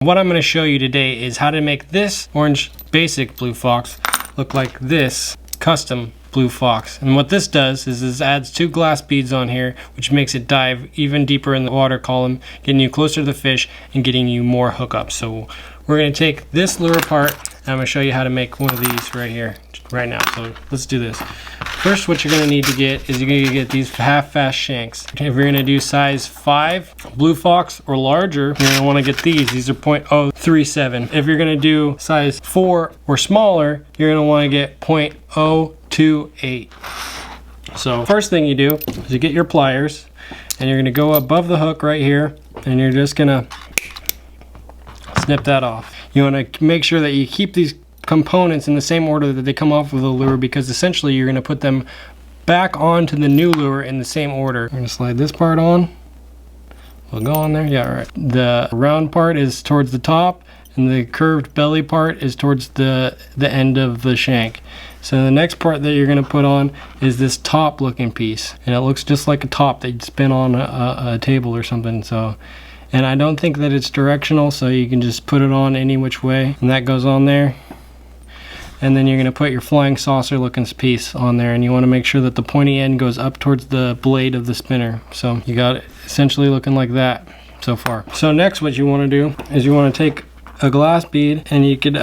What I'm going to show you today is how to make this orange basic blue fox look like this custom blue fox. And what this does is this adds 2 glass beads on here, which makes it dive even deeper in the water column, getting you closer to the fish and getting you more hookups. So we're going to take this lure apart and I'm going to show you how to make one of these right here, right now. So let's do this. First, what you're going to need to get is you're going to get these half-fast shanks. If you're going to do size 5 blue fox or larger, you're going to want to get these. These are 0.037. If you're going to do size 4 or smaller, you're going to want to get 0.028. So first thing you do is you get your pliers and you're going to go above the hook right here and you're just going to snip that off. You want to make sure that you keep these components in the same order that they come off of the lure, because essentially you're going to put them back onto the new lure in the same order. I'm going to slide this part on. We'll go on there. Yeah, all right. The round part is towards the top and the curved belly part is towards the end of the shank. So the next part that you're going to put on is this top looking piece, and it looks just like a top that you'd spin on a table or something. So, and I don't think that it's directional, so you can just put it on any which way, and that goes on there. And then you're going to put your flying saucer looking piece on there, and you want to make sure that the pointy end goes up towards the blade of the spinner. So you got it essentially looking like that so far. So next what you want to do is you want to take a glass bead and you could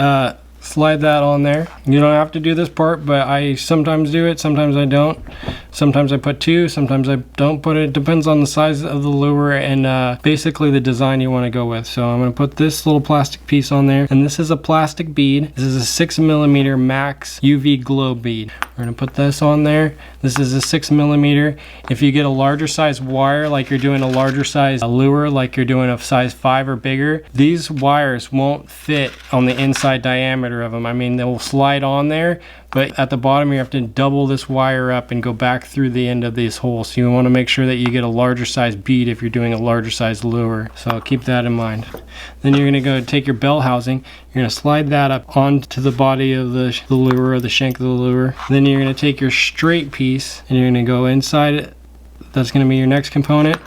slide that on there. You don't have to do this part, but I sometimes do it, sometimes I don't. Sometimes I put 2, sometimes I don't put it. It depends on the size of the lure and basically the design you want to go with. So I'm going to put this little plastic piece on there, and this is a plastic bead. This is a 6mm max UV glow bead. We're going to put this on there. This is a 6mm. If you get a larger size wire, like you're doing a larger size lure, like you're doing a size 5 or bigger, these wires won't fit on the inside diameter of them. I mean, they will slide on there, but at the bottom you have to double this wire up and go back through the end of these holes. So you want to make sure that you get a larger size bead if you're doing a larger size lure. So keep that in mind. Then you're going to go take your bell housing. You're going to slide that up onto the body of the lure, or the shank of the lure. Then you're going to take your straight piece and you're going to go inside it. That's going to be your next component.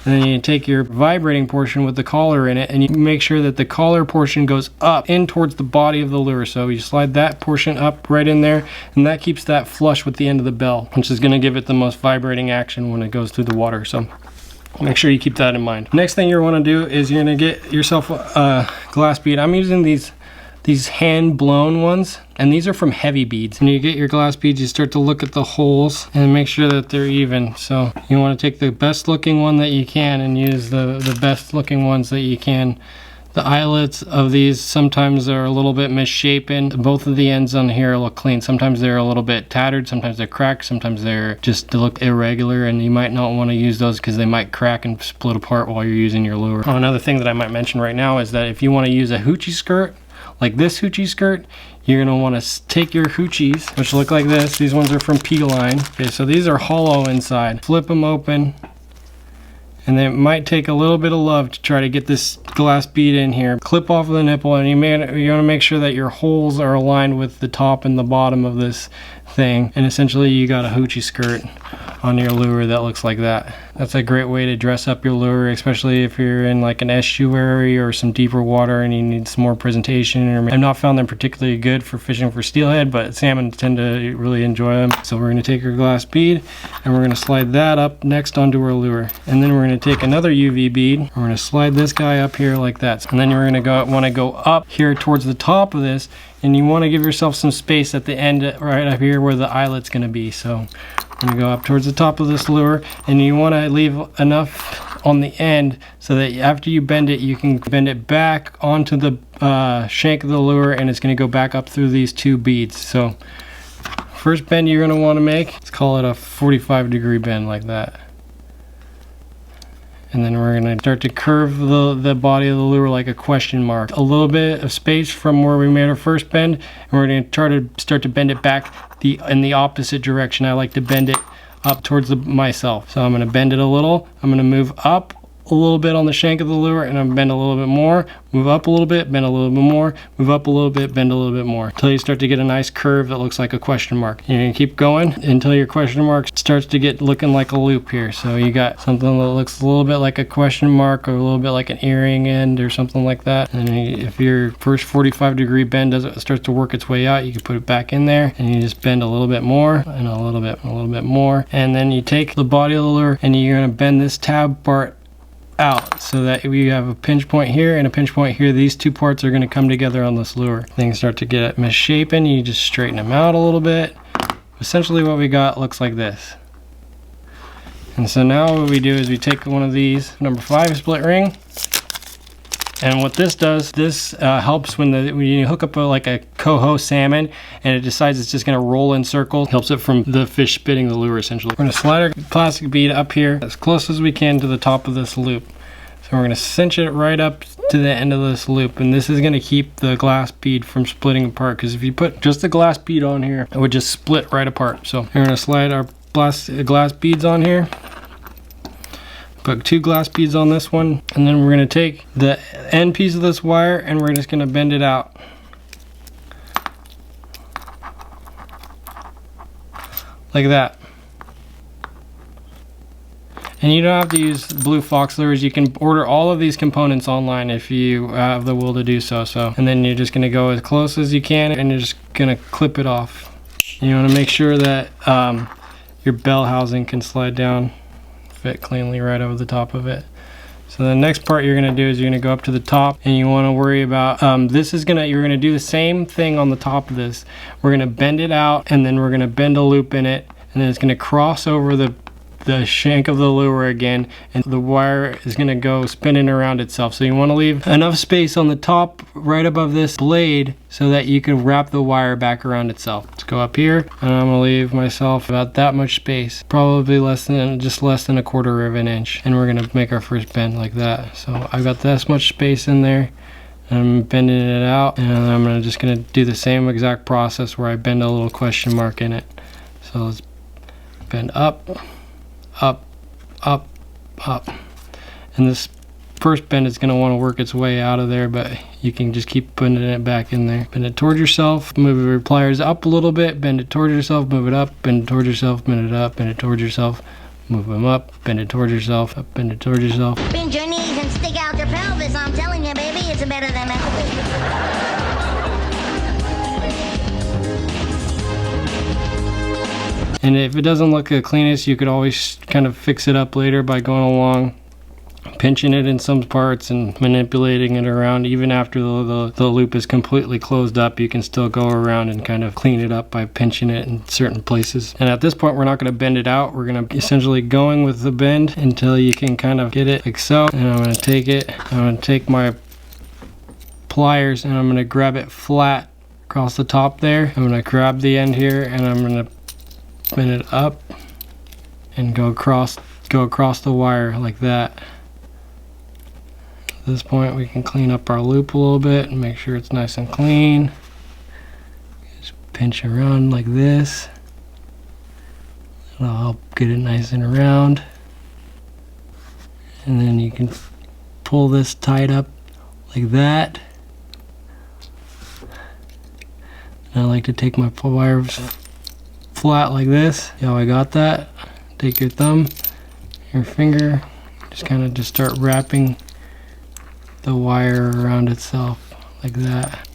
And then you take your vibrating portion with the collar in it, and you make sure that the collar portion goes up in towards the body of the lure. So you slide that portion up right in there, and that keeps that flush with the end of the bell, which is going to give it the most vibrating action when it goes through the water. So make sure you keep that in mind. Next thing you want to do is you're going to get yourself a glass bead. I'm using these hand blown ones, and these are from Heavy Beads. When you get your glass beads, you start to look at the holes and make sure that they're even. So you want to take the best looking one that you can and use the best looking ones that you can. The eyelets of these sometimes are a little bit misshapen. Both of the ends on here look clean. Sometimes they're a little bit tattered, sometimes they're cracked, sometimes they're just they look irregular, and you might not want to use those because they might crack and split apart while you're using your lure. Oh, another thing that I might mention right now is that if you want to use a hoochie skirt, like this hoochie skirt, you're going to want to take your hoochies, which look like this. These ones are from P-Line. Okay, so these are hollow inside. Flip them open, and then it might take a little bit of love to try to get this glass bead in here. Clip off of the nipple, and you want to make sure that your holes are aligned with the top and the bottom of this thing. And essentially you got a hoochie skirt on your lure that looks like that. That's a great way to dress up your lure, especially if you're in like an estuary or some deeper water and you need some more presentation. I've not found them particularly good for fishing for steelhead, but salmon tend to really enjoy them. So we're going to take our glass bead and we're going to slide that up next onto our lure. And then we're going to take another UV bead. We're going to slide this guy up here like that. And then you're going to want to go up here towards the top of this, and you want to give yourself some space at the end right up here where the eyelet's going to be. So I'm going to go up towards the top of this lure, and you want to leave enough on the end so that after you bend it, you can bend it back onto the shank of the lure, and it's going to go back up through these 2 beads. So first bend you're going to want to make, let's call it a 45-degree bend like that. And then we're going to start to curve the body of the lure like a question mark. A little bit of space from where we made our first bend, and we're going to try to start to bend it back in the opposite direction. I like to bend it up towards myself. So I'm going to bend it a little. I'm going to move up a little bit on the shank of the lure, and then bend a little bit more, move up a little bit, bend a little bit more, move up a little bit, bend a little bit more, until you start to get a nice curve that looks like a question mark. You're gonna keep going until your question mark starts to get looking like a loop here. So you got something that looks a little bit like a question mark, or a little bit like an earring end or something like that. And if your first 45-degree bend starts to work its way out, you can put it back in there, and you just bend a little bit more, and a little bit, and a little bit more. And then you take the body of the lure, and you're gonna bend this tab part out so that we have a pinch point here and a pinch point here. These two parts are going to come together on this lure. Things start to get misshapen. You just straighten them out a little bit. Essentially what we got looks like this. And so now what we do is we take one of these, number 5 split ring, and what this does, this helps when you hook up like a coho salmon and it decides it's just going to roll in circles, helps it from the fish spitting the lure essentially. We're going to slide our plastic bead up here as close as we can to the top of this loop. So we're going to cinch it right up to the end of this loop, and this is going to keep the glass bead from splitting apart, because if you put just the glass bead on here, it would just split right apart. So we're going to slide our glass beads on here. Put 2 glass beads on this one, and then we're going to take the end piece of this wire and we're just going to bend it out like that. And you don't have to use Blue Fox lures. You can order all of these components online if you have the will to do so. And then you're just going to go as close as you can, and you're just going to clip it off. You want to make sure that your bell housing can slide down, fit cleanly right over the top of it. So the next part you're going to do is you're going to go up to the top, and you want to worry about you're going to do the same thing on the top of this. We're going to bend it out, and then we're going to bend a loop in it, and then it's going to cross over the shank of the lure again, and the wire is going to go spinning around itself. So you want to leave enough space on the top right above this blade so that you can wrap the wire back around itself. Let's go up here, and I'm going to leave myself about that much space, probably less than a 1/4 of an inch, and we're going to make our first bend like that. So I've got this much space in there, and I'm bending it out, and I'm just going to do the same exact process where I bend a little question mark in it. So let's bend up, up, up, up, and this first bend is going to want to work its way out of there, but you can just keep putting it back in there. Bend it towards yourself, move your pliers up a little bit, bend it towards yourself, move it up, bend it towards yourself, bend it up, bend it towards yourself, move them up, bend it towards yourself, up, bend it towards yourself. Bend your knees and stick out your pelvis. I'm telling you, baby, it's better than that. And if it doesn't look the cleanest, you could always kind of fix it up later by going along, pinching it in some parts and manipulating it around. Even after the loop is completely closed up, you can still go around and kind of clean it up by pinching it in certain places. And at this point, we're not going to bend it out. We're going to essentially going with the bend until you can kind of get it like so. And I'm going to take it, I'm going to take my pliers, and I'm going to grab it flat across the top there. I'm going to grab the end here, and I'm going to bend it up and go across the wire like that. At this point, we can clean up our loop a little bit and make sure it's nice and clean. Just pinch around like this. That'll help get it nice and round. And then you can pull this tight up like that. And I like to take my wires flat like this. See how I got that? Take your thumb, your finger, just start wrapping the wire around itself like that.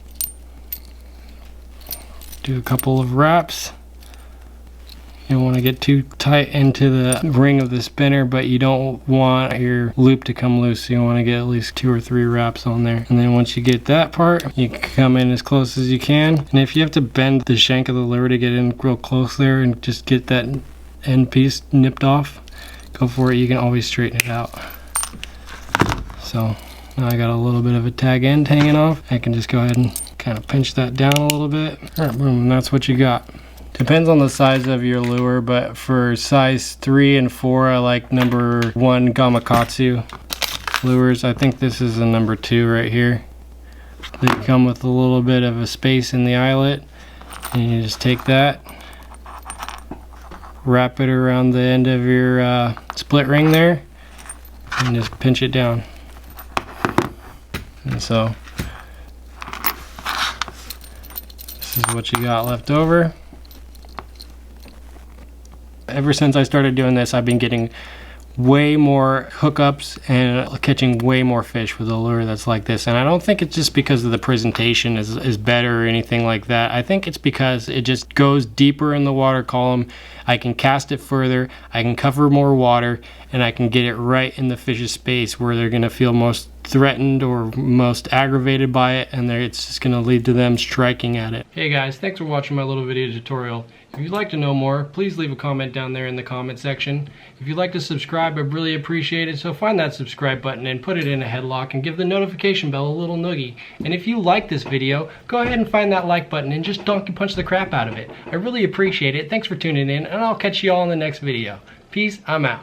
Do a couple of wraps. You don't want to get too tight into the ring of the spinner, but you don't want your loop to come loose, so you want to get at least 2 or 3 wraps on there. And then once you get that part, you can come in as close as you can. And if you have to bend the shank of the lure to get in real close there and just get that end piece nipped off, go for it. You can always straighten it out. So now I got a little bit of a tag end hanging off. I can just go ahead and kind of pinch that down a little bit. All right, boom, and that's what you got. Depends on the size of your lure, but for size 3 and 4, I like number 1 Gamakatsu lures. I think this is a number 2 right here. They come with a little bit of a space in the eyelet, and you just take that, wrap it around the end of your split ring there, and just pinch it down. And so this is what you got left over. Ever since I started doing this, I've been getting way more hookups and catching way more fish with a lure that's like this. And I don't think it's just because of the presentation is better or anything like that. I think it's because it just goes deeper in the water column. I can cast it further, I can cover more water, and I can get it right in the fish's space where they're going to feel most threatened or most aggravated by it, and it's just going to lead to them striking at it. Hey guys, thanks for watching my little video tutorial. If you'd like to know more, please leave a comment down there in the comment section. If you'd like to subscribe, I'd really appreciate it. So find that subscribe button and put it in a headlock and give the notification bell a little noogie. And if you like this video, go ahead and find that like button and just donkey punch the crap out of it. I really appreciate it. Thanks for tuning in, and I'll catch you all in the next video. Peace, I'm out.